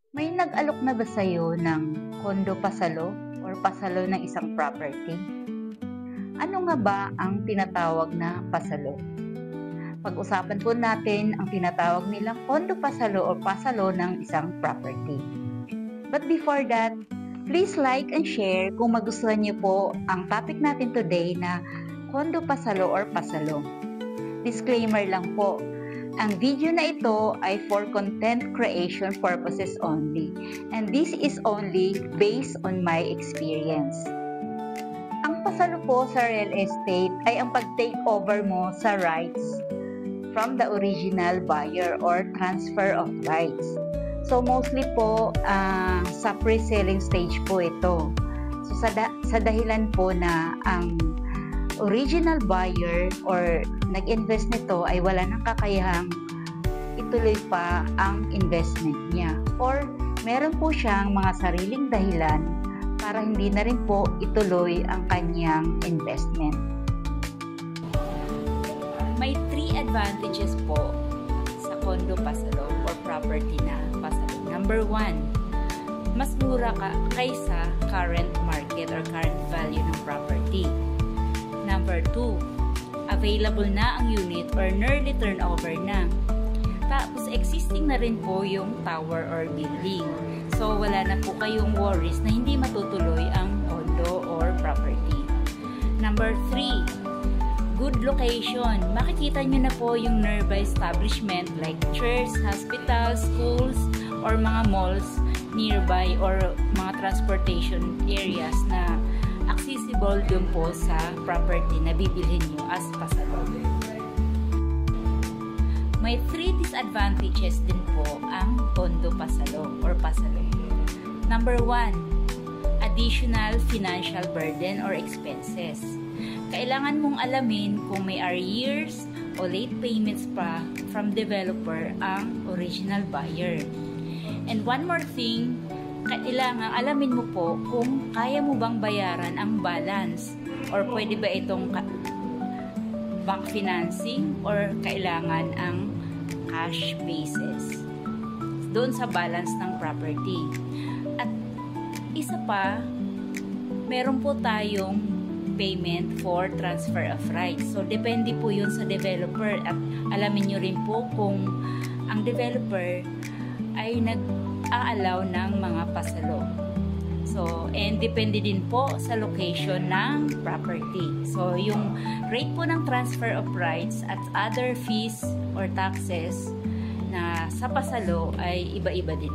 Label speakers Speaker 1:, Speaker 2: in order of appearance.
Speaker 1: May nag-alok na ba sa'yo ng kondo pasalo or pasalo ng isang property? Ano nga ba ang tinatawag na pasalo? Pag-usapan po natin ang tinatawag nilang kondo pasalo o pasalo ng isang property. But before that, please like and share kung magustuhan niyo po ang topic natin today na kondo pasalo or pasalo. Disclaimer lang po, ang video na ito ay for content creation purposes only, and this is only based on my experience. Ang pasalo po sa real estate ay ang pag-take over mo sa rights from the original buyer or transfer of rights. So mostly po sa pre-selling stage po ito. So sa dahilan po na ang original buyer or nag-invest nito ay wala nang kakayahang ituloy pa ang investment niya, or meron po siyang mga sariling dahilan para hindi na rin po ituloy ang kanyang investment.
Speaker 2: May 3 advantages po sa condo pasalo or property na pasalo. Number 1, mas mura ka kaysa current market or current value ng property. Number 2, available na ang unit or nearly turnover na. Tapos existing na rin po yung tower or building. So wala na po kayong worries na hindi matutuloy ang condo or property. Number 3, good location. Makikita nyo na po yung nearby establishment like church, hospitals, schools, or mga malls nearby, or mga transportation areas na accessible dun po sa property na bibilhin nyo as pasalo. May 3 disadvantages din po ang condo pasalo or pasalo. Number 1, additional financial burden or expenses. Kailangan mong alamin kung may arrears o late payments pa from developer ang original buyer. And one more thing, kailangan alamin mo po kung kaya mo bang bayaran ang balance, or pwede ba itong bank financing or kailangan ang cash basis doon sa balance ng property. At isa pa, meron po tayong payment for transfer of rights. So depende po yun sa developer, at alamin nyo rin po kung ang developer ay nag-aalaw ng mga pasalo. So, and depende din po sa location ng property. So, yung rate po ng transfer of rights at other fees or taxes na sa pasalo ay iba-iba din.